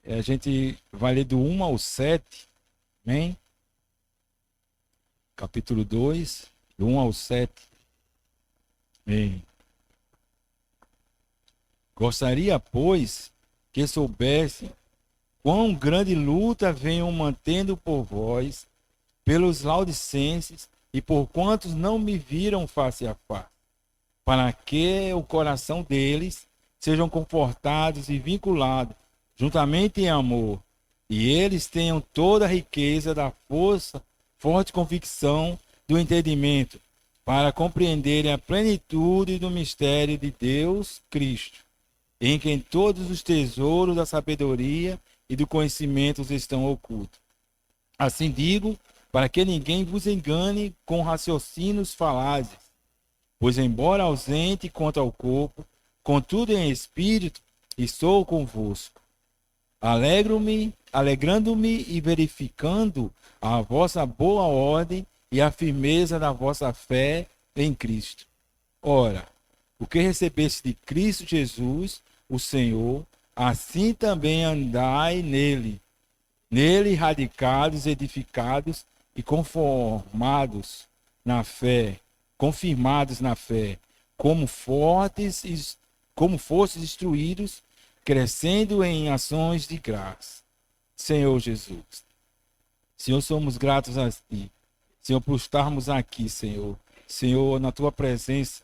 A gente vai ler do 1 ao 7, amém? Capítulo 2, do 1 ao 7. Amém. Gostaria, pois, que soubesse quão grande luta venho mantendo por vós, pelos laudicenses e por quantos não me viram face a face, para que o coração deles sejam confortados e vinculados juntamente em amor, e eles tenham toda a riqueza da forte convicção do entendimento, para compreenderem a plenitude do mistério de Deus Cristo, em quem todos os tesouros da sabedoria e do conhecimento estão ocultos. Assim digo, para que ninguém vos engane com raciocínios falazes, pois embora ausente quanto ao corpo, contudo em espírito, estou convosco. Alegrando-me e verificando a vossa boa ordem e a firmeza da vossa fé em Cristo. Ora, o que recebeste de Cristo Jesus, o Senhor, assim também andai nele radicados, edificados e confirmados na fé, como fostes instruídos, crescendo em ações de graça. Senhor Jesus, Senhor, somos gratos a Ti, Senhor, por estarmos aqui, Senhor, Senhor, na Tua presença,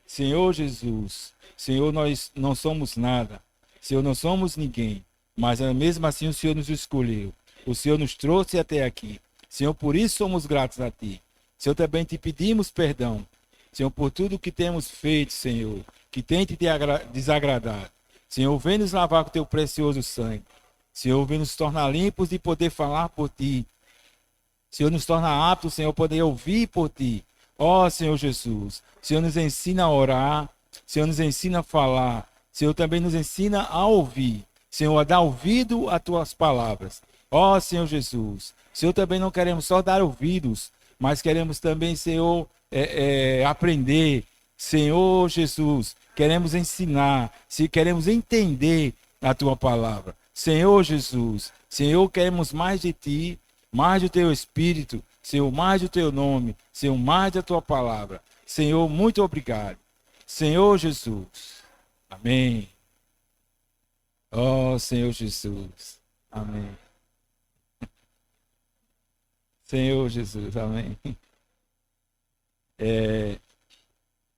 Senhor Jesus, Senhor, nós não somos nada, Senhor, não somos ninguém, mas mesmo assim o Senhor nos escolheu, o Senhor nos trouxe até aqui, Senhor, por isso somos gratos a Ti, Senhor, também te pedimos perdão, Senhor, por tudo que temos feito, Senhor, que tem te desagradado, Senhor, vem nos lavar com Teu precioso sangue, Senhor, vem nos tornar limpos de poder falar por Ti, Senhor, nos torna aptos, Senhor, poder ouvir por Ti. Ó Senhor Jesus, Senhor, nos ensina a orar, Senhor, nos ensina a falar, Senhor, também nos ensina a ouvir, Senhor, a dar ouvido às Tuas palavras. Ó Senhor Jesus, Senhor, também não queremos só dar ouvidos, mas queremos também, Senhor, aprender, Senhor Jesus, queremos ensinar, se queremos entender a Tua palavra. Senhor Jesus, Senhor, queremos mais de Ti, mais do Teu Espírito, Senhor, mais do Teu nome, Senhor, mais da Tua palavra. Senhor, muito obrigado. Senhor Jesus. Amém. Oh, Senhor Jesus. Amém. Senhor Jesus. Amém.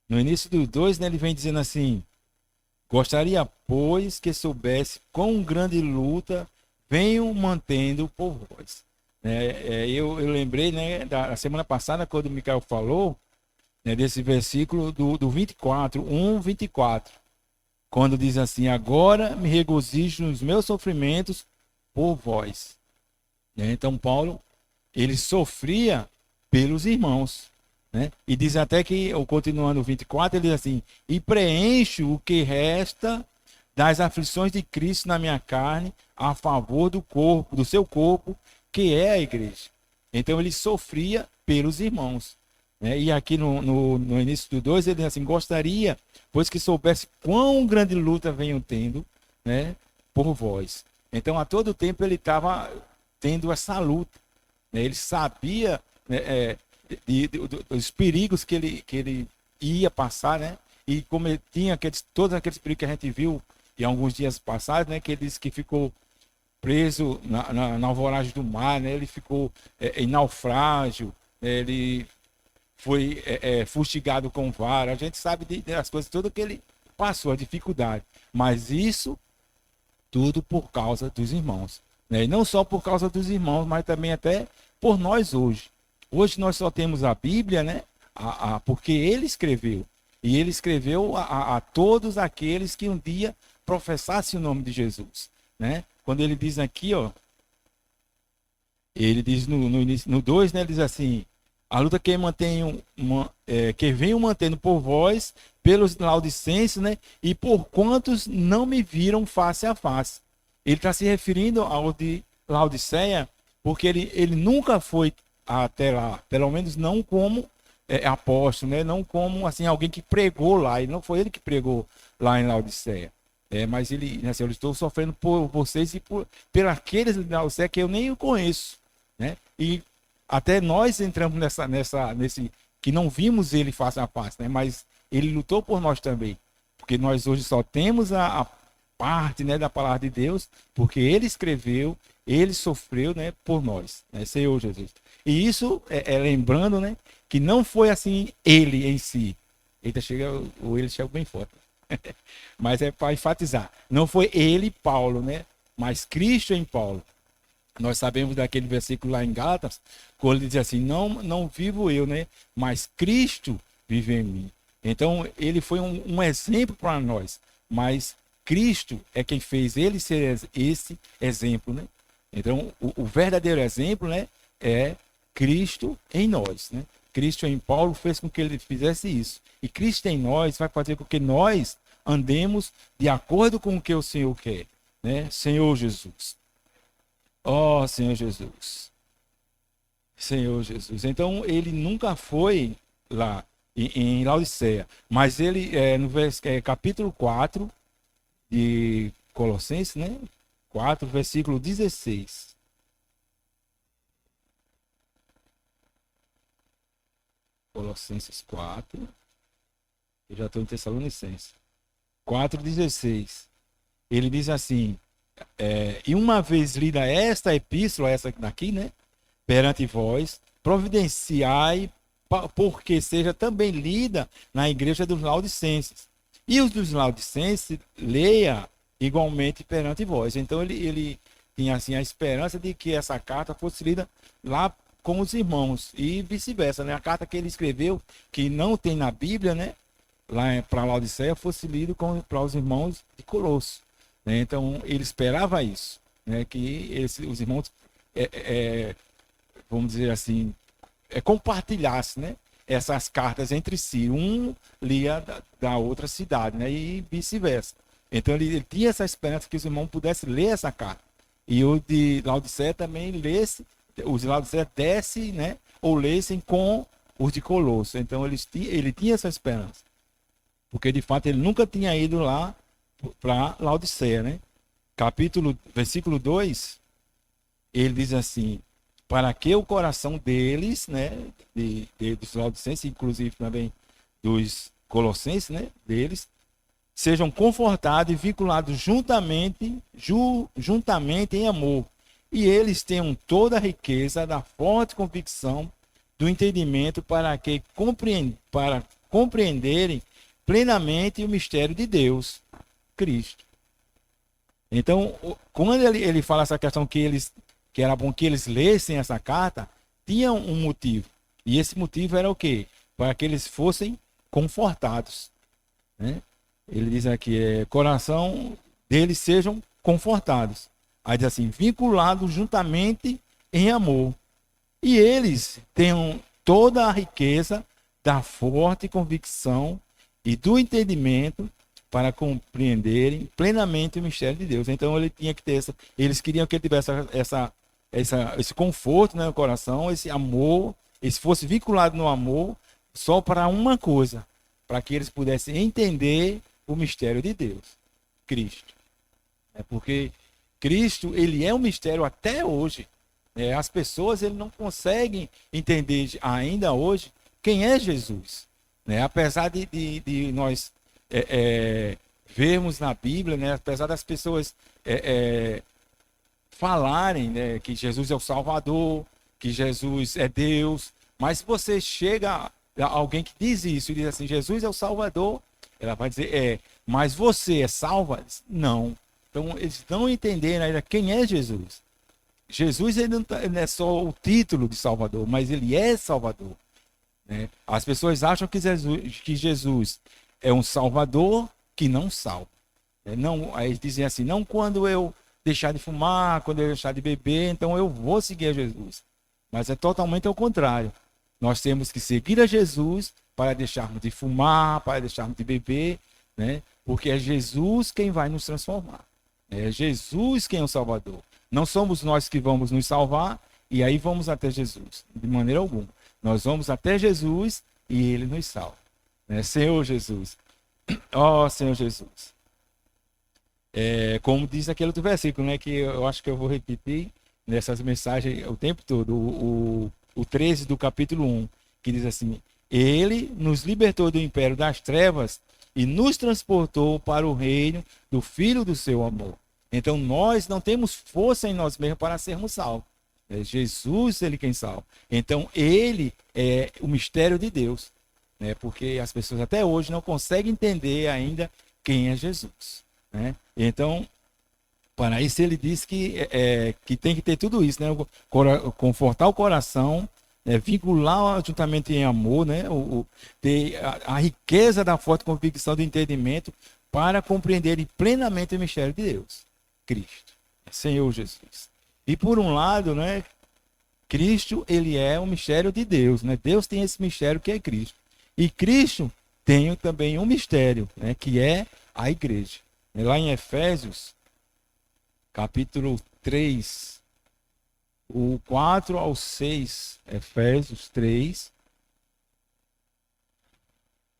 No início do 2, né, ele vem dizendo assim: gostaria, pois, que soubesse quão grande luta venho mantendo por vós. Eu lembrei, né, da semana passada, quando o Micael falou, né, desse versículo do 24, 1:24, quando diz assim: agora me regozijo nos meus sofrimentos por vós. Então Paulo, ele sofria pelos irmãos, né? E diz até que, continuando o 24, ele diz assim: e preencho o que resta das aflições de Cristo na minha carne, a favor do corpo, do seu corpo, que é a igreja. Então ele sofria pelos irmãos, né? E aqui no início do 2 ele diz assim: gostaria, pois que soubesse quão grande luta venho tendo, né, por vós. Então a todo tempo ele estava tendo essa luta, né? Ele sabia, né, dos perigos que ele ia passar, né? E como ele tinha todos aqueles perigos que a gente viu em alguns dias passados, né, que ele disse que ficou preso na alvoragem do mar, né? Ele ficou em naufrágio, né? Ele foi fustigado com vara. A gente sabe das coisas todas que ele passou, a dificuldade. Mas isso tudo por causa dos irmãos, né? E não só por causa dos irmãos, mas também até por nós hoje. Hoje nós só temos a Bíblia, né? Porque ele escreveu. E ele escreveu a todos aqueles que um dia professassem o nome de Jesus, né? Quando ele diz aqui, ó, ele diz no 2, né, ele diz assim: a luta que que venho mantendo por vós, pelos laudicenses, né, e por quantos não me viram face a face. Ele está se referindo ao de Laodiceia, porque ele nunca foi até lá, pelo menos não como apóstolo, né, não como assim alguém que pregou lá. E não foi ele que pregou lá em Laodiceia. Mas ele, né, assim, eu estou sofrendo por vocês e por aqueles da Laodiceia que eu nem conheço, né? E até nós entramos nesse que não vimos ele face a face, né? Mas ele lutou por nós também, porque nós hoje só temos a parte, né, da palavra de Deus, porque ele escreveu, ele sofreu, né, por nós, né, Senhor Jesus. E isso é lembrando, né, que não foi assim ele em si. Eita, ele chega bem forte. Mas é para enfatizar, não foi ele, Paulo, né, mas Cristo em Paulo. Nós sabemos daquele versículo lá em Gálatas, quando ele diz assim: não vivo eu, né, mas Cristo vive em mim. Então, ele foi um exemplo para nós, mas Cristo é quem fez ele ser esse exemplo, né? Então, o verdadeiro exemplo, né, é Cristo em nós, né? Cristo em Paulo fez com que ele fizesse isso. E Cristo em nós vai fazer com que nós andemos de acordo com o que o Senhor quer, né? Senhor Jesus. Ó, Senhor Jesus. Senhor Jesus. Então, ele nunca foi lá em Laodiceia, mas ele, no capítulo 4 de Colossenses, né? 4, versículo 16. Colossenses 4. Eu já estou em Tessalonicenses. 4,16. Ele diz assim: e uma vez lida esta epístola, essa daqui, né? Perante vós, providenciai porque seja também lida na igreja dos Laodicenses. E os dos Laodicenses leia igualmente perante vós. Então ele tinha assim a esperança de que essa carta fosse lida lá com os irmãos e vice-versa, né? A carta que ele escreveu, que não tem na Bíblia, né? Lá para Laodiceia, fosse lido para os irmãos de Colosso, né? Então ele esperava isso, né? Que os irmãos, vamos dizer assim, compartilhassem, né, essas cartas entre si. Um lia da outra cidade, né? E vice-versa. Então ele tinha essa esperança que os irmãos pudessem ler essa carta. E o de Laodiceia também lesse, os de Laodiceia desse, né? Ou lessem com os de Colosso. Então ele tinha essa esperança. Porque de fato ele nunca tinha ido lá para Laodiceia, né? Versículo 2, ele diz assim: para que o coração deles, né, dos Laodicenses, inclusive também dos Colossenses, né, deles, sejam confortados e vinculados juntamente em amor, e eles tenham toda a riqueza da forte convicção do entendimento para compreenderem plenamente o mistério de Deus, Cristo. Então, quando ele fala essa questão que era bom que eles lessem essa carta, tinha um motivo. E esse motivo era o quê? Para que eles fossem confortados, né? Ele diz aqui, coração deles sejam confortados. Aí diz assim, vinculados juntamente em amor. E eles tenham toda a riqueza da forte convicção e do entendimento para compreenderem plenamente o mistério de Deus. Então ele tinha que ter eles queriam que ele tivesse esse conforto, né, no coração, esse amor, esse fosse vinculado no amor só para uma coisa, para que eles pudessem entender o mistério de Deus, Cristo. Porque Cristo, ele é um mistério até hoje. As pessoas ele não conseguem entender ainda hoje quem é Jesus. Apesar de nós vermos na Bíblia, né, apesar das pessoas falarem, né, que Jesus é o Salvador, que Jesus é Deus, mas se você chega a alguém que diz isso e diz assim, Jesus é o Salvador, ela vai dizer, mas você é salva? Não. Então eles não entenderam ainda quem é Jesus. Jesus ele não é só o título de Salvador, mas ele é Salvador, né? As pessoas acham que Jesus é um Salvador que não salva. Não, aí eles dizem assim, não quando eu deixar de fumar, quando eu deixar de beber, então eu vou seguir a Jesus. Mas é totalmente ao contrário. Nós temos que seguir a Jesus para deixarmos de fumar, para deixarmos de beber, né? Porque é Jesus quem vai nos transformar. É Jesus quem é o Salvador. Não somos nós que vamos nos salvar e aí vamos até Jesus. De maneira alguma. Nós vamos até Jesus e ele nos salva. Senhor Jesus. Ó Senhor Jesus. Como diz aquele outro versículo, né, que eu acho que eu vou repetir nessas mensagens o tempo todo, o 13 do capítulo 1, que diz assim: Ele nos libertou do império das trevas e nos transportou para o reino do Filho do seu amor. Então nós não temos força em nós mesmos para sermos salvos. É Jesus, ele quem salva. Então ele é o mistério de Deus, né? Porque as pessoas até hoje não conseguem entender ainda quem é Jesus, né? Então, para isso ele diz que tem que ter tudo isso, né? Confortar o coração, vincular juntamente em amor, né? Ter a riqueza da forte convicção do entendimento para compreenderem plenamente o mistério de Deus, Cristo, Senhor Jesus. E por um lado, né? Cristo, ele é um mistério de Deus, né? Deus tem esse mistério que é Cristo. E Cristo tem também um mistério, né? Que é a igreja. Lá em Efésios, capítulo 3, o 4 ao 6, Efésios 3,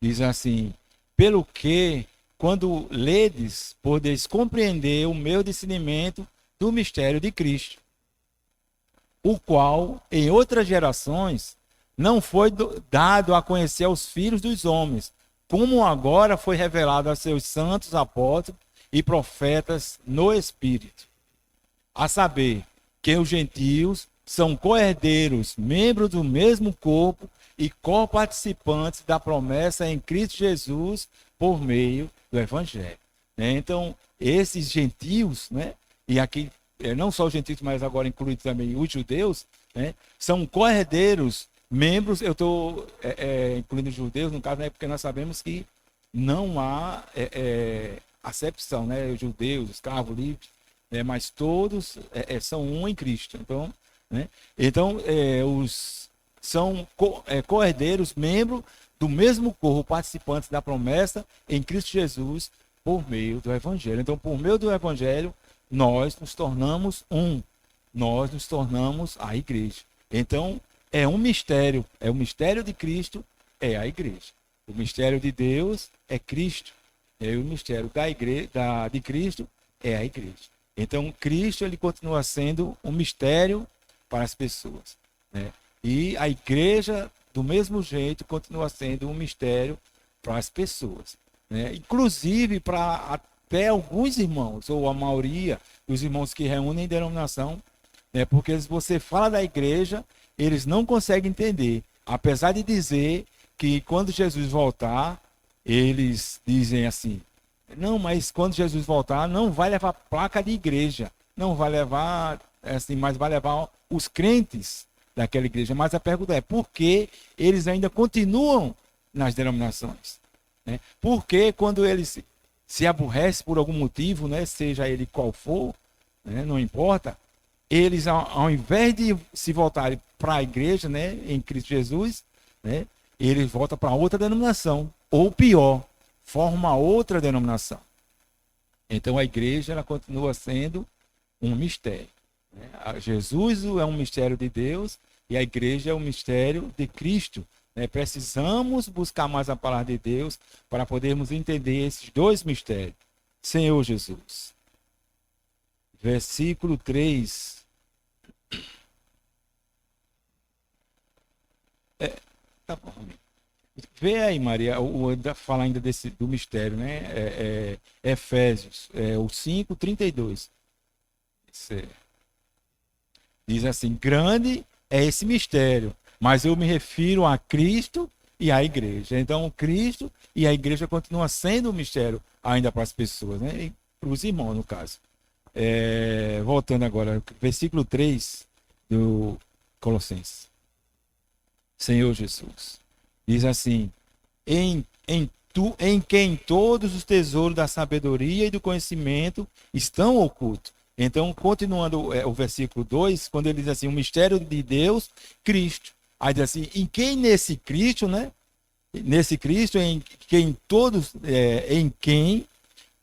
diz assim: Pelo que, quando ledes, podeis compreender o meu discernimento do mistério de Cristo, o qual, em outras gerações, não foi dado a conhecer aos filhos dos homens, como agora foi revelado a seus santos apóstolos e profetas no Espírito. A saber, que os gentios são co-herdeiros, membros do mesmo corpo e co-participantes da promessa em Cristo Jesus por meio do Evangelho. Então, esses gentios, né, e aqui não só os gentios, mas agora incluído também os judeus, né, são co-herdeiros, membros, eu estou incluindo os judeus, no caso, né, porque nós sabemos que não há acepção, né, os judeus, escravos, livres, mas todos são um em Cristo. Então, né, são co-herdeiros, membros do mesmo corpo, participantes da promessa em Cristo Jesus por meio do Evangelho. Então, por meio do Evangelho, nós nos tornamos um, nós nos tornamos a igreja. Então, é um mistério, é o mistério de Cristo, é a igreja. O mistério de Deus é Cristo, e o mistério de Cristo é a igreja. Então, Cristo, ele continua sendo um mistério para as pessoas, né? E a igreja, do mesmo jeito, continua sendo um mistério para as pessoas, né? Inclusive para até alguns irmãos, ou a maioria dos irmãos que reúnem em denominação, né? Porque se você fala da igreja, eles não conseguem entender, apesar de dizer que quando Jesus voltar, eles dizem assim: não, mas quando Jesus voltar, não vai levar placa de igreja, não vai levar assim, mas vai levar os crentes daquela igreja. Mas a pergunta é: por que eles ainda continuam nas denominações, né? Porque quando eles se aborrecem por algum motivo, né, seja ele qual for, né, não importa, eles, ao invés de se voltarem para a igreja, né, em Cristo Jesus, né, eles voltam para outra denominação, ou pior, forma outra denominação. Então a igreja, ela continua sendo um mistério, né? Jesus é um mistério de Deus e a igreja é um mistério de Cristo, né? Precisamos buscar mais a palavra de Deus para podermos entender esses dois mistérios. Senhor Jesus. Versículo 3. Tá bom. Vê aí, Maria, fala ainda do mistério, né? Efésios, o 5:32. Diz assim: grande é esse mistério, mas eu me refiro a Cristo e à igreja. Então, Cristo e a igreja continuam sendo um mistério ainda para as pessoas, né? E para os irmãos, no caso. Voltando agora, versículo 3 do Colossenses. Senhor Jesus. Diz assim: em quem todos os tesouros da sabedoria e do conhecimento estão ocultos. Então, continuando o versículo 2, quando ele diz assim: o mistério de Deus, Cristo. Aí diz assim: em quem nesse Cristo, né? Nesse Cristo, em quem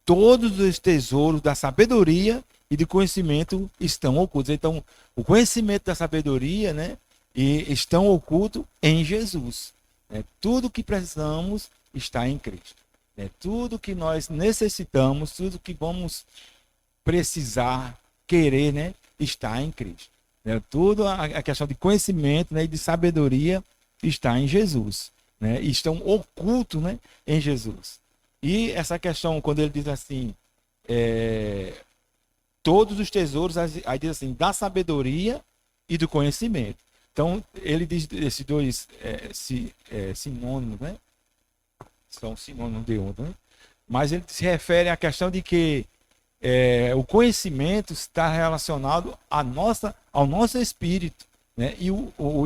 todos os tesouros da sabedoria e do conhecimento estão ocultos. Então, o conhecimento da sabedoria, né, estão ocultos em Jesus. Tudo que precisamos está em Cristo. né? Tudo que nós necessitamos, tudo que vamos precisar, querer, né, está em Cristo. Né? Tudo a questão de conhecimento, né, e de sabedoria está em Jesus, né? E estão ocultos, né, em Jesus. E essa questão, quando ele diz assim, todos os tesouros, aí diz assim, da sabedoria e do conhecimento. Então, ele diz esses dois sinônimos, né? São sinônimos de outro, né? Mas ele se refere à questão de que o conhecimento está relacionado ao nosso espírito, né? E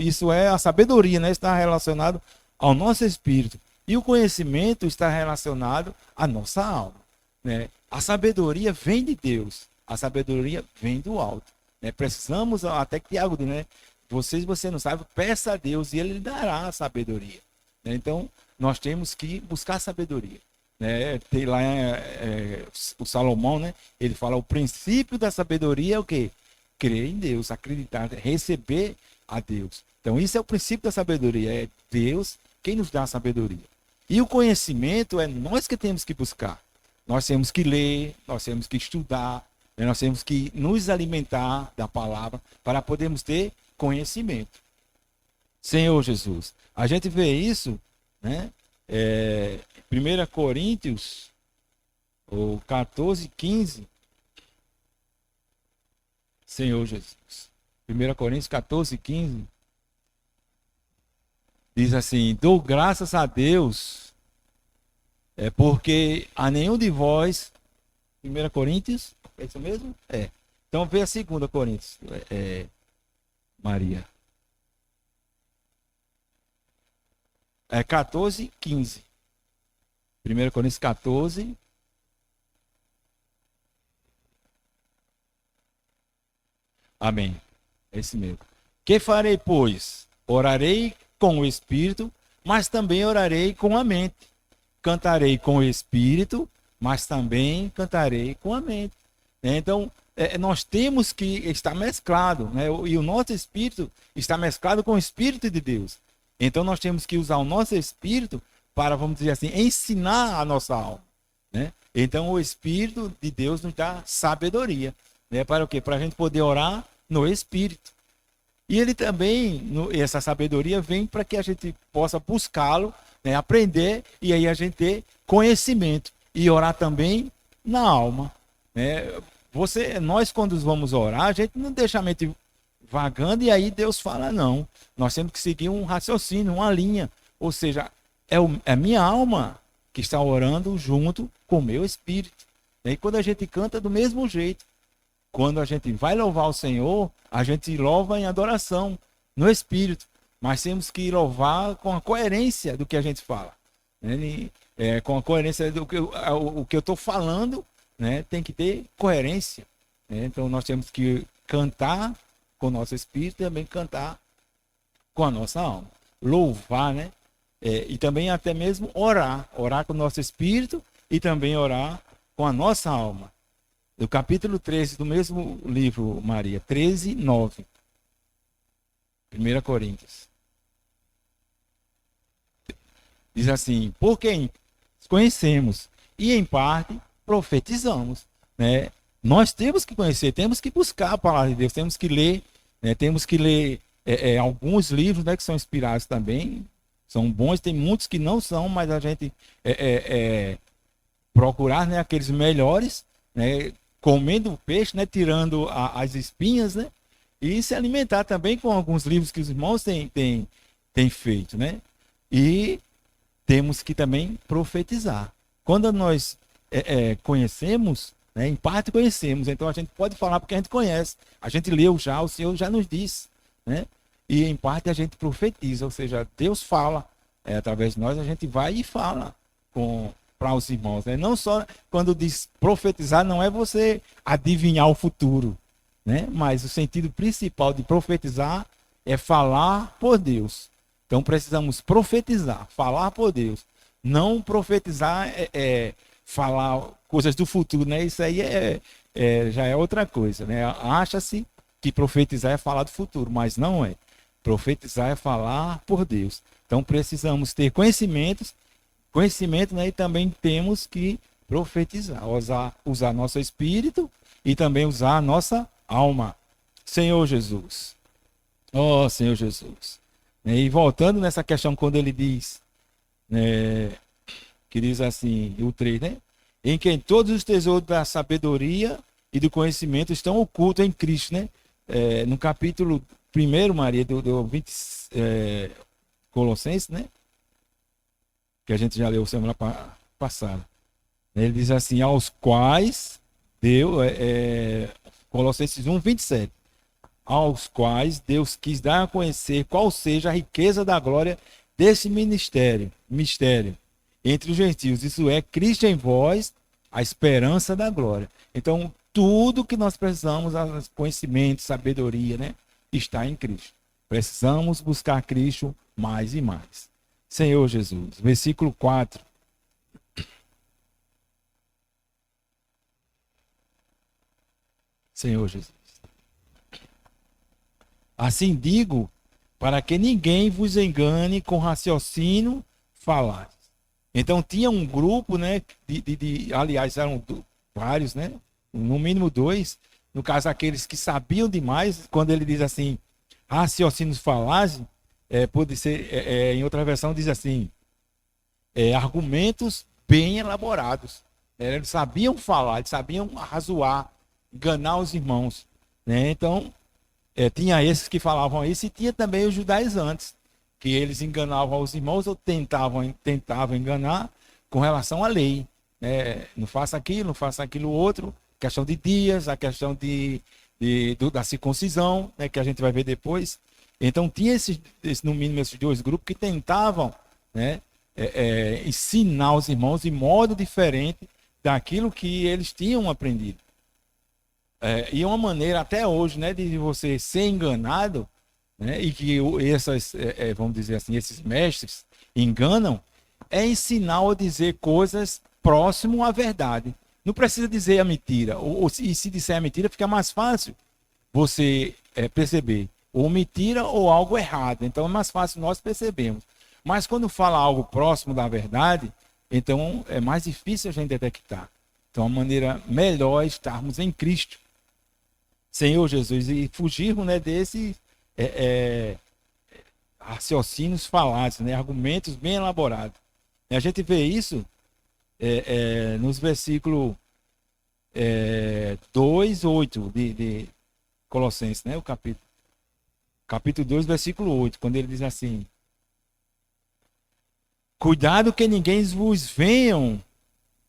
isso é a sabedoria, né? Está relacionado ao nosso espírito. E o conhecimento está relacionado à nossa alma, né? A sabedoria vem de Deus, a sabedoria vem do alto, né? Precisamos, até que Tiago diz, né? Você não sabe, peça a Deus e ele lhe dará a sabedoria, né? Então, nós temos que buscar sabedoria, né? Tem lá o Salomão, né? Ele fala, o princípio da sabedoria é o quê? Crer em Deus, acreditar, receber a Deus. Então, isso é o princípio da sabedoria, é Deus quem nos dá a sabedoria. E o conhecimento é nós que temos que buscar. Nós temos que ler, nós temos que estudar, né? Nós temos que nos alimentar da palavra para podermos ter conhecimento. Senhor Jesus, a gente vê isso, né? 1 Coríntios 14, 15. Senhor Jesus. 1 Coríntios 14, 15. Diz assim, dou graças a Deus, porque a nenhum de vós, 1 Coríntios, é isso mesmo? Então vê a 2 Coríntios, Maria. 14, 15. 1 Coríntios 14. Amém. É esse mesmo. Que farei, pois? Orarei com o Espírito, mas também orarei com a mente. Cantarei com o Espírito, mas também cantarei com a mente. Então, nós temos que estar mesclado, né? E o nosso Espírito está mesclado com o Espírito de Deus. Então, nós temos que usar o nosso Espírito para, vamos dizer assim, ensinar a nossa alma, né? Então, o Espírito de Deus nos dá sabedoria, né? Para o quê? Para a gente poder orar no Espírito. E ele também, essa sabedoria vem para que a gente possa buscá-lo, né? Aprender e aí a gente ter conhecimento e orar também na alma, né? Nós quando vamos orar, a gente não deixa a mente vagando e aí Deus fala, não. Nós temos que seguir um raciocínio, uma linha. Ou seja, é a minha alma que está orando junto com o meu espírito. E aí quando a gente canta do mesmo jeito, quando a gente vai louvar o Senhor, a gente louva em adoração, no espírito. Mas temos que louvar com a coerência do que a gente fala. Com a coerência do que eu estou falando, né? Tem que ter coerência, né? Então nós temos que cantar com o nosso espírito e também cantar com a nossa alma. Louvar, né? E também até mesmo orar com o nosso espírito e também orar com a nossa alma. No capítulo 13 do mesmo livro, Maria, 13, 9. 1 Coríntios. Diz assim, por quem conhecemos e em parte profetizamos, né? Nós temos que conhecer, temos que buscar a palavra de Deus, temos que ler, né? Temos que ler alguns livros, né, que são inspirados também, são bons, tem muitos que não são, mas a gente procurar, né, aqueles melhores, né, comendo o peixe, né, tirando as espinhas, né, e se alimentar também com alguns livros que os irmãos têm feito, né, e temos que também profetizar. Quando nós conhecemos, né, em parte conhecemos, então a gente pode falar porque a gente conhece, a gente leu já, o Senhor já nos disse, né, e em parte a gente profetiza, ou seja, Deus fala, através de nós a gente vai e fala para os irmãos, né? Não só quando diz profetizar, não é você adivinhar o futuro, né? Mas o sentido principal de profetizar é falar por Deus. Então precisamos profetizar, falar por Deus. Não profetizar falar coisas do futuro, né? Isso aí já é outra coisa, né? Acha-se que profetizar é falar do futuro, mas não é. Profetizar é falar por Deus. Então precisamos ter conhecimentos conhecimento, né? E também temos que profetizar, usar nosso espírito e também usar a nossa alma. Senhor Jesus. Ó Senhor Jesus. E voltando nessa questão quando ele diz, né, que diz assim, o 3, né? Em quem todos os tesouros da sabedoria e do conhecimento estão ocultos em Cristo, né? No capítulo 1, Maria, do 20, Colossenses, né? Que a gente já leu semana passada. Ele diz assim, aos quais Deus, Colossenses 1, 27, aos quais Deus quis dar a conhecer qual seja a riqueza da glória desse mistério, entre os gentios, isso é, Cristo em vós, a esperança da glória. Então, tudo que nós precisamos, conhecimento, sabedoria, né, está em Cristo. Precisamos buscar Cristo mais e mais. Senhor Jesus, versículo 4. Senhor Jesus. Assim digo, para que ninguém vos engane com raciocínio falar. Então tinha um grupo, né? Aliás, eram vários, né? No mínimo 2. No caso, aqueles que sabiam demais, quando ele diz assim, raciocínios falazes, pode ser, em outra versão diz assim, argumentos bem elaborados. Eles sabiam falar, eles sabiam razoar, enganar os irmãos, né? Então, tinha esses que falavam isso e tinha também os judaizantes, que eles enganavam os irmãos ou tentavam enganar com relação à lei. Não faça aquilo, não faça aquilo outro, questão de dias, a questão da circuncisão, né, que a gente vai ver depois. Então tinha no mínimo esses 2 grupos que tentavam, né, ensinar os irmãos de modo diferente daquilo que eles tinham aprendido. E uma maneira até hoje, né, de você ser enganado, né, e que vamos dizer assim, esses mestres enganam, é ensinar ou dizer coisas próximo à verdade. Não precisa dizer a mentira. E se disser a mentira, fica mais fácil você perceber ou mentira ou algo errado. Então é mais fácil nós percebermos. Mas quando fala algo próximo da verdade, então é mais difícil a gente detectar. Então a maneira melhor é estarmos em Cristo, Senhor Jesus, e fugirmos, né, desses raciocínios falazes, né, argumentos bem elaborados. E a gente vê isso nos versículos 2, 8 de Colossenses, né, o capítulo 2, versículo 8, quando ele diz assim: cuidado que ninguém vos venham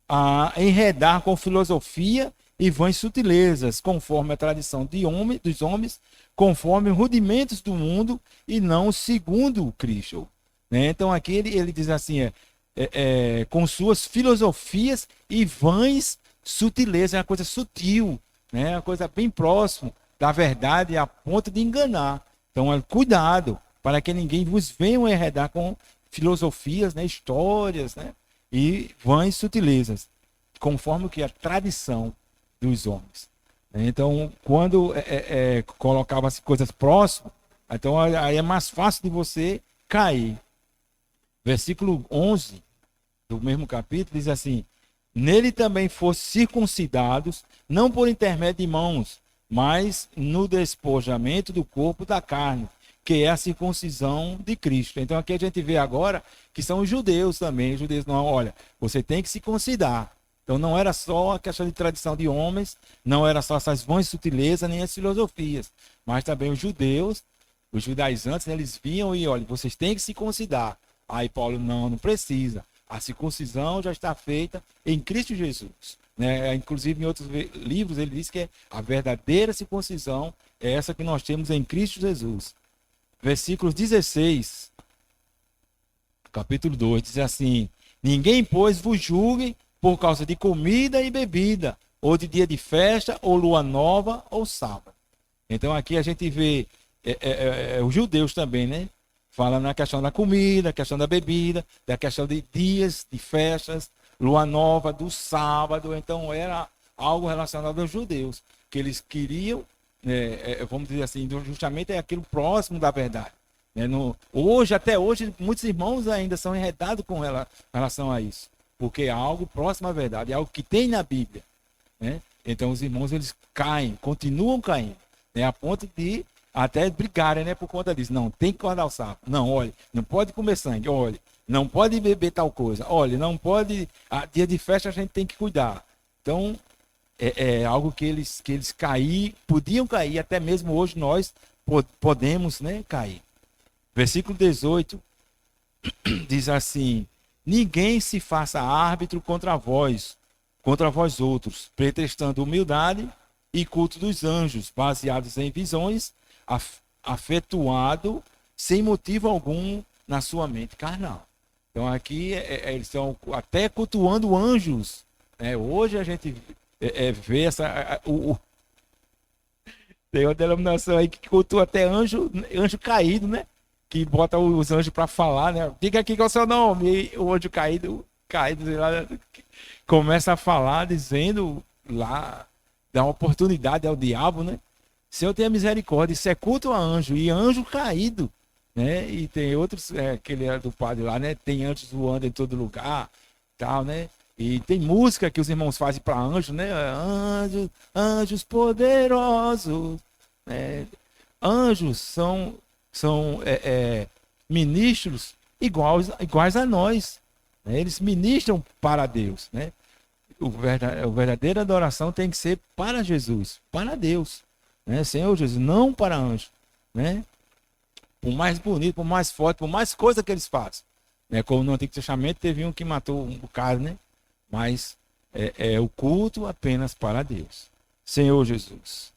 a enredar com filosofia e vãs sutilezas, conforme a tradição dos homens, conforme os rudimentos do mundo e não segundo Cristo. Né? Então aqui ele diz assim, com suas filosofias e vãs sutilezas, é uma coisa sutil, né? Uma coisa bem próxima da verdade a ponto de enganar. Então cuidado, para que ninguém vos venha a enredar com filosofias, né? Histórias, né? E vãs sutilezas, conforme o que a tradição dos homens. Então, quando colocava-se coisas próximas, então aí é mais fácil de você cair. Versículo 11 do mesmo capítulo diz assim: nele também fossem circuncidados, não por intermédio de mãos, mas no despojamento do corpo da carne, que é a circuncisão de Cristo. Então aqui a gente vê agora que são os judeus também. Os judeus não, olha, você tem que circuncidar. Então não era só a questão de tradição de homens, não era só essas vãs sutilezas, nem as filosofias, mas também os judeus, os judaizantes, né, eles vinham e, olha, vocês têm que circuncidar. Aí Paulo, não precisa. A circuncisão já está feita em Cristo Jesus. Né? Inclusive em outros livros ele diz que a verdadeira circuncisão é essa que nós temos em Cristo Jesus. Versículo 16, capítulo 2, diz assim: ninguém, pois, vos julgue por causa de comida e bebida, ou de dia de festa, ou lua nova, ou sábado. Então aqui a gente vê os judeus também, né? Fala na questão da comida, questão da bebida, da questão de dias, de festas, lua nova, do sábado. Então era algo relacionado aos judeus, que eles queriam, vamos dizer assim, justamente aquilo próximo da verdade. Né? Hoje, até hoje, muitos irmãos ainda são enredados com relação a isso. Porque é algo próximo à verdade, é algo que tem na Bíblia. Né? Então os irmãos, eles caem, continuam caindo, né? A ponto de até brigarem, né, por conta disso. Não, tem que cortar o sapo. Não, olha, não pode comer sangue. Olha, não pode beber tal coisa. Olha, não pode... dia de festa a gente tem que cuidar. Então, é algo que eles podiam cair, até mesmo hoje nós podemos, né, cair. Versículo 18 diz assim: ninguém se faça árbitro contra vós outros, pretextando humildade e culto dos anjos, baseados em visões, afetuado sem motivo algum na sua mente carnal. Então aqui eles estão até cultuando anjos. Né? Hoje a gente vê tem uma denominação aí que cultua até anjo caído, né? Que bota os anjos para falar, né? Diga aqui qual é o seu nome. E o anjo caído, sei lá, começa a falar, dizendo lá, dá uma oportunidade ao diabo, né? Senhor, tenha misericórdia. Isso é culto a anjo, e anjo caído, né? E tem outros, aquele do padre lá, né? Tem anjos voando em todo lugar, tal, né? E tem música que os irmãos fazem para anjos, né? Anjos poderosos, né? Anjos são ministros iguais a nós, né? Eles ministram para Deus, né? A verdadeira adoração tem que ser para Jesus, para Deus, né? Senhor Jesus, não para anjo, né? Por mais bonito, por mais forte, por mais coisa que eles façam, né? Como no Antigo Testamento teve um que matou um bocado, né? Mas o culto apenas para Deus. Senhor Jesus.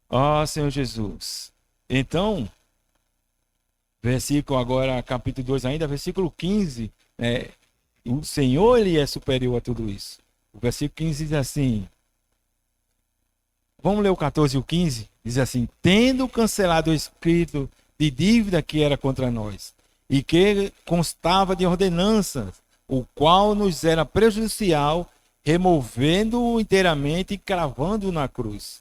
Ó Senhor Jesus. Então, versículo agora, capítulo 2 ainda, versículo 15, o Senhor, ele é superior a tudo isso. O versículo 15 diz assim, vamos ler o 14 e o 15, diz assim: tendo cancelado o escrito de dívida que era contra nós, e que constava de ordenanças, o qual nos era prejudicial, removendo-o inteiramente e cravando-o na cruz.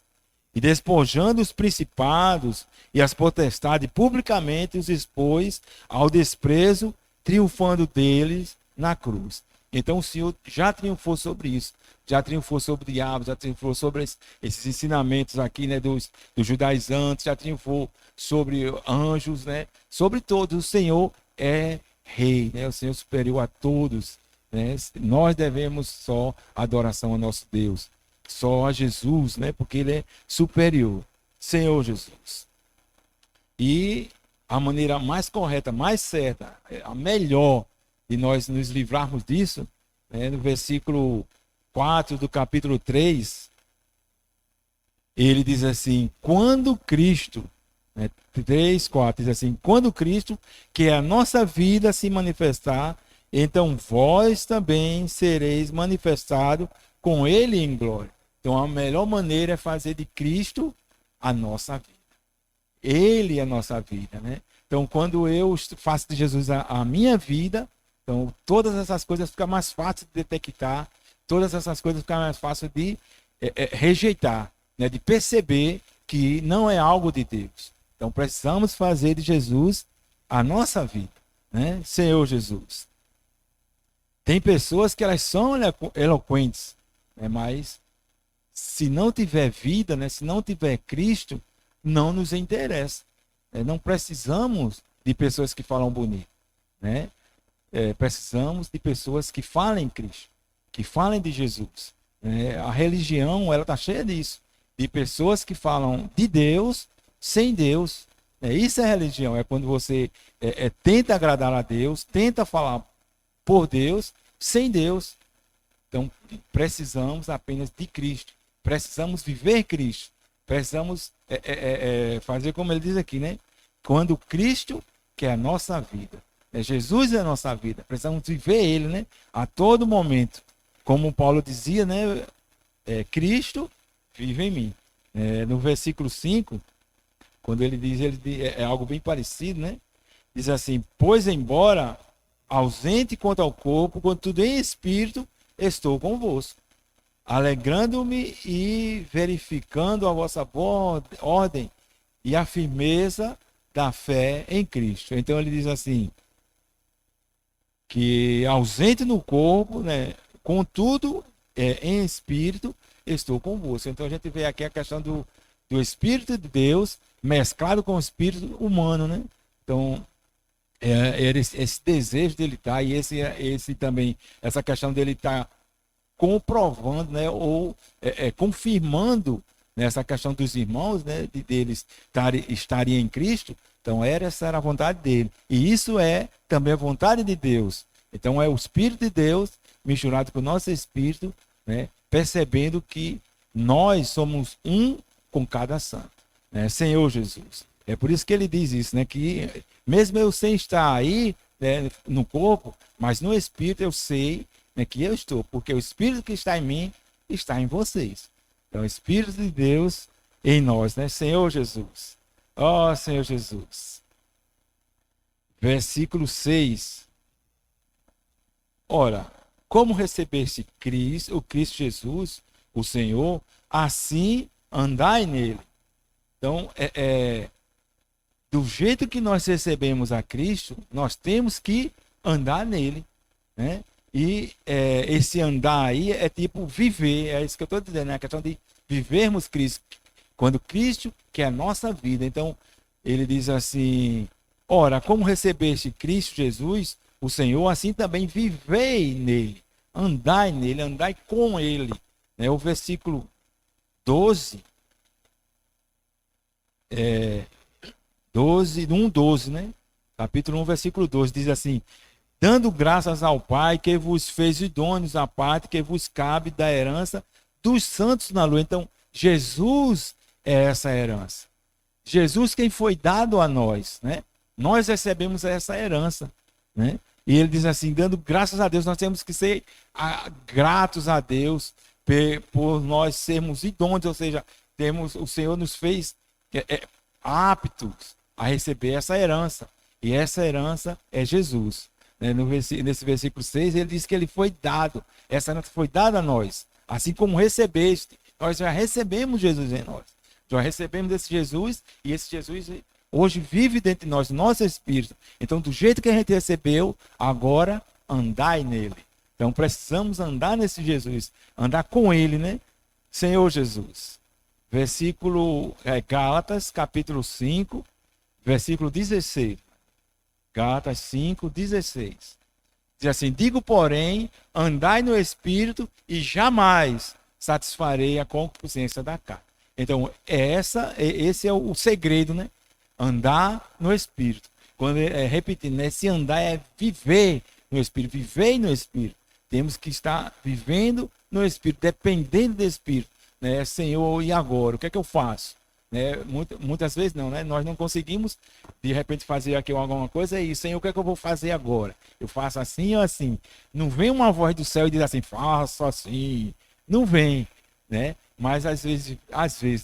E despojando os principados e as potestades, publicamente os expôs ao desprezo, triunfando deles na cruz. Então o Senhor já triunfou sobre isso, já triunfou sobre o diabo, já triunfou sobre esses ensinamentos aqui, né, dos judaizantes, já triunfou sobre anjos, né, sobre todos. O Senhor é Rei, né, o Senhor superior a todos, né. Nós devemos só adoração ao nosso Deus, só a Jesus, né, porque Ele é superior. Senhor Jesus. E a maneira mais correta, mais certa, a melhor de nós nos livrarmos disso, no versículo 4 do capítulo 3, ele diz assim: quando Cristo, 3, 4, diz assim: quando Cristo, que é a nossa vida, se manifestar, então vós também sereis manifestados com Ele em glória. Então a melhor maneira é fazer de Cristo a nossa vida. Ele é a nossa vida, né? Então quando eu faço de Jesus a minha vida, então todas essas coisas ficam mais fáceis de detectar, todas essas coisas ficam mais fáceis de rejeitar, né? De perceber que não é algo de Deus. Então precisamos fazer de Jesus a nossa vida, né? Senhor Jesus. Tem pessoas que elas são eloquentes, né? Mas se não tiver vida, né? Se não tiver Cristo, não nos interessa. Não precisamos de pessoas que falam bonito, né? Precisamos de pessoas que falem Cristo, que falem de Jesus. A religião, ela está cheia disso, de pessoas que falam de Deus sem Deus. Isso é religião, é quando você tenta agradar a Deus, tenta falar por Deus, sem Deus. Então, precisamos apenas de Cristo, precisamos viver Cristo, precisamos fazer como ele diz aqui, né? Quando Cristo, que é a nossa vida, Jesus é a nossa vida, precisamos viver Ele, né? A todo momento. Como Paulo dizia, né? Cristo vive em mim. No versículo 5, quando ele diz, é algo bem parecido, né? Diz assim: pois embora ausente quanto ao corpo, contudo em espírito estou convosco, alegrando-me e verificando a vossa boa ordem e a firmeza da fé em Cristo. Então ele diz assim, que ausente no corpo, né, contudo, em espírito, estou convosco. Então a gente vê aqui a questão do Espírito de Deus mesclado com o espírito humano, né? Então, esse desejo dele estar, e esse também, essa questão dele estar comprovando, né, ou confirmando nessa questão dos irmãos, né, deles estarem em Cristo. Então, essa era a vontade dele. E isso é também a vontade de Deus. Então, é o Espírito de Deus misturado com o nosso Espírito, né, percebendo que nós somos um com cada santo, né, Senhor Jesus. É por isso que ele diz isso, né, que mesmo eu sem estar aí, né, no corpo, mas no Espírito eu sei, né, que eu estou, porque o Espírito que está em mim está em vocês. Então, o Espírito de Deus em nós, né, Senhor Jesus. Ó, Senhor Jesus. Versículo 6. Ora, como recebeste Cristo, o Cristo Jesus, o Senhor, assim andai nele. Então, do jeito que nós recebemos a Cristo, nós temos que andar nele, né? E esse andar aí é tipo viver, é isso que eu estou dizendo, né? A questão de vivermos Cristo. Quando Cristo, que é a nossa vida. Então, ele diz assim, ora, como recebeste Cristo Jesus, o Senhor, assim também vivei nele, andai nele, andai com ele. Né? O versículo 12, 12, né? Capítulo 1, versículo 12, diz assim, dando graças ao Pai que vos fez idôneos à parte que vos cabe da herança dos santos na luz. Então, Jesus é essa herança. Jesus quem foi dado a nós, né? Nós recebemos essa herança, né? E ele diz assim, dando graças a Deus, nós temos que ser gratos a Deus por nós sermos idôneos, ou seja, o Senhor nos fez aptos a receber essa herança. E essa herança é Jesus. Nesse versículo 6, ele diz que ele foi dado, essa herança foi dada a nós. Assim como recebeste, nós já recebemos Jesus em nós. Já recebemos esse Jesus, e esse Jesus hoje vive dentro de nós, nosso espírito. Então, do jeito que a gente recebeu, agora andai nele. Então, precisamos andar nesse Jesus, andar com ele, né? Senhor Jesus. Versículo Gálatas, capítulo 5, versículo 16. Gálatas 5, 16. Diz assim, digo, porém, andai no Espírito e jamais satisfarei a concupiscência da carne. Então, esse é o segredo, né? Andar no Espírito. Quando repetindo, esse andar é viver no Espírito, viver no Espírito. Temos que estar vivendo no Espírito, dependendo do Espírito. Né? Senhor, e agora? O que é que eu faço? Né? Muitas vezes não, né? Nós não conseguimos de repente fazer aqui alguma coisa e Senhor, o que é que eu vou fazer agora? Eu faço assim ou assim? Não vem uma voz do céu e diz assim, faça assim. Não vem, né? Mas às vezes,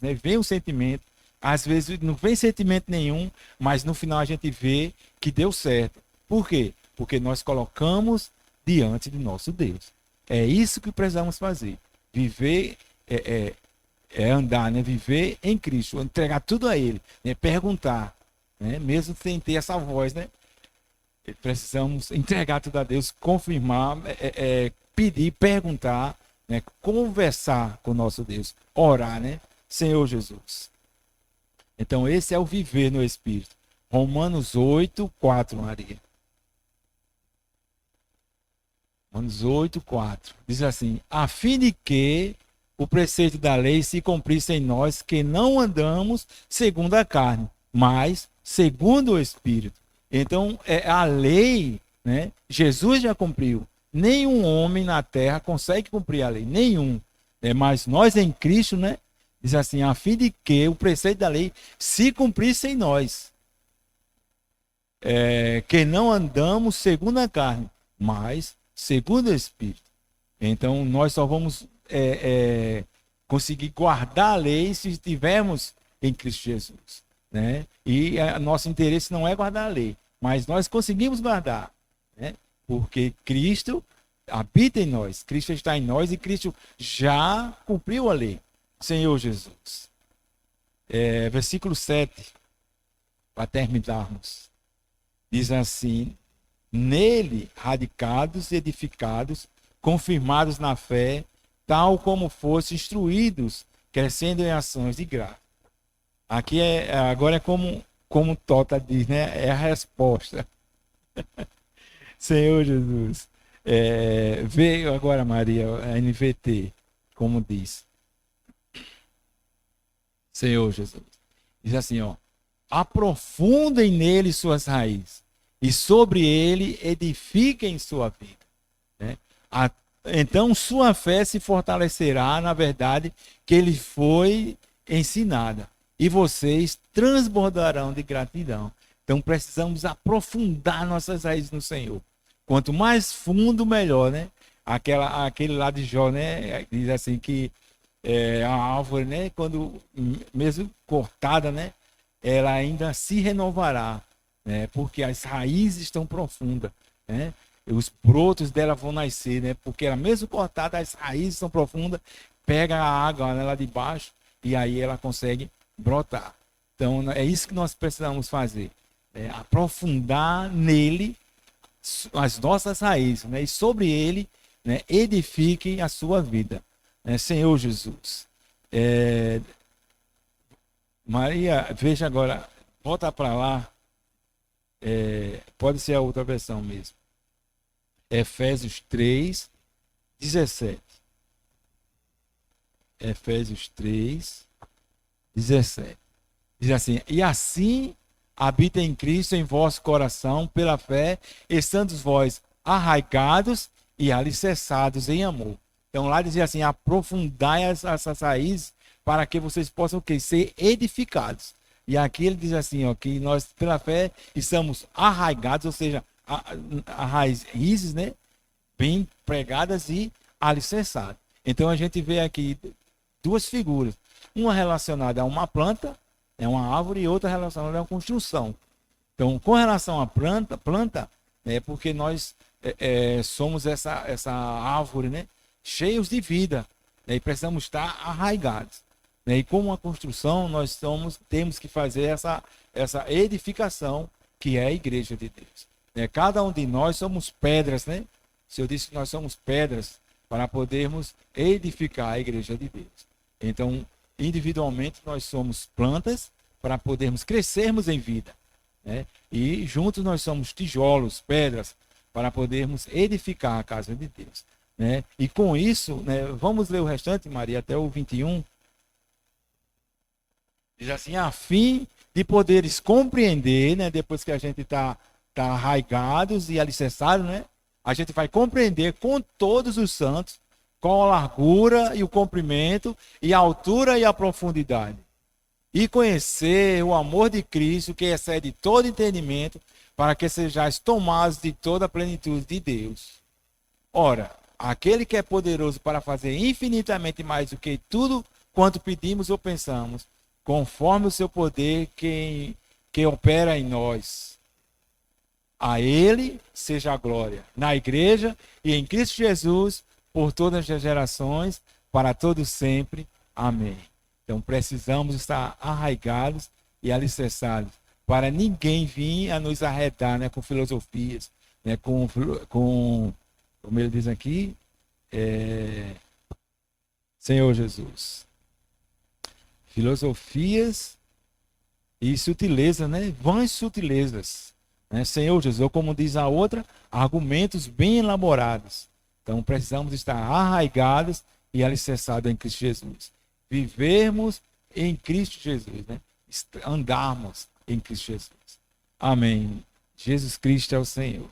né? Vem um sentimento, às vezes não vem sentimento nenhum, mas no final a gente vê que deu certo. Por quê? Porque nós colocamos diante de nosso Deus. É isso que precisamos fazer. Viver andar, né? Viver em Cristo, entregar tudo a Ele, né? Perguntar, né? Mesmo sem ter essa voz, né? Precisamos entregar tudo a Deus, confirmar, pedir, perguntar, né? Conversar com o nosso Deus, orar, né? Senhor Jesus. Então, esse é o viver no Espírito. Romanos 8, 4, Maria. Romanos 8, 4. Diz assim, a fim de que o preceito da lei se cumprisse em nós, que não andamos segundo a carne, mas segundo o Espírito. Então, a lei, né? Jesus já cumpriu. Nenhum homem na terra consegue cumprir a lei, nenhum. Mas nós em Cristo, né? Diz assim, a fim de que o preceito da lei se cumprisse em nós, que não andamos segundo a carne, mas segundo o Espírito. Então, nós só vamos conseguir guardar a lei se estivermos em Cristo Jesus, né? E nosso interesse não é guardar a lei, mas nós conseguimos guardar, né? Porque Cristo habita em nós, Cristo está em nós e Cristo já cumpriu a lei. Senhor Jesus. Versículo 7. para terminarmos. Diz assim: nele, radicados, edificados, confirmados na fé, tal como fossem instruídos, crescendo em ações de graça. Aqui agora é como Tota diz, né? É a resposta. Senhor Jesus. Veio agora, Maria, a NVT, como diz. Senhor Jesus. Diz assim, ó: aprofundem nele suas raízes e sobre ele edifiquem sua vida. Né? Então sua fé se fortalecerá na verdade que ele foi ensinada e vocês transbordarão de gratidão. Então precisamos aprofundar nossas raízes no Senhor. Quanto mais fundo, melhor, né? Aquele lá de Jó, né? Diz assim que a árvore, né? Quando mesmo cortada, né? Ela ainda se renovará, né? Porque as raízes estão profundas, né? Os brotos dela vão nascer, né? Porque ela mesmo cortada, as raízes são profundas, pega a água, né, lá de baixo e aí ela consegue brotar. Então é isso que nós precisamos fazer, aprofundar nele as nossas raízes, né? E sobre ele, né, edifiquem a sua vida, né? Senhor Jesus. Maria, veja agora, volta para lá, pode ser a outra versão mesmo. Efésios 3, 17. Efésios 3, 17. Diz assim: e assim habita em Cristo em vosso coração pela fé, estando vós arraigados e alicerçados em amor. Então lá dizia assim: aprofundai essas raízes para que vocês possam o quê? Ser edificados. E aqui ele diz assim, ó, que nós pela fé estamos arraigados, ou seja, raízes, né, bem pregadas e alicerçadas. Então a gente vê aqui duas figuras, uma relacionada a uma planta, é uma árvore, e outra relacionada a uma construção. Então, com relação à planta, é porque nós somos essa árvore, né, cheios de vida, né, e precisamos estar arraigados. Né, e como uma construção, nós temos que fazer essa edificação que é a igreja de Deus. Cada um de nós somos pedras, né? O Senhor disse que nós somos pedras para podermos edificar a igreja de Deus. Então, individualmente, nós somos plantas para podermos crescermos em vida, né? E juntos nós somos tijolos, pedras, para podermos edificar a casa de Deus, né? E com isso, né, vamos ler o restante, Maria, até o 21. Diz assim: a fim de poderes compreender, né, depois que a gente está arraigados e alicerçados, né, a gente vai compreender com todos os santos qual a largura e o comprimento e a altura e a profundidade. E conhecer o amor de Cristo que excede todo entendimento, para que sejais tomados de toda a plenitude de Deus. Ora, aquele que é poderoso para fazer infinitamente mais do que tudo quanto pedimos ou pensamos, conforme o seu poder que opera em nós. A ele seja a glória, na igreja e em Cristo Jesus, por todas as gerações, para todos sempre. Amém. Então precisamos estar arraigados e alicerçados, para ninguém vir a nos arredar, né, com filosofias, né, como ele diz aqui, Senhor Jesus. Filosofias e sutileza, né? Vãs sutilezas, né? Senhor Jesus, ou como diz a outra, argumentos bem elaborados. Então precisamos estar arraigados e alicerçados em Cristo Jesus. Vivermos em Cristo Jesus, né? Andarmos em Cristo Jesus. Amém. Jesus Cristo é o Senhor.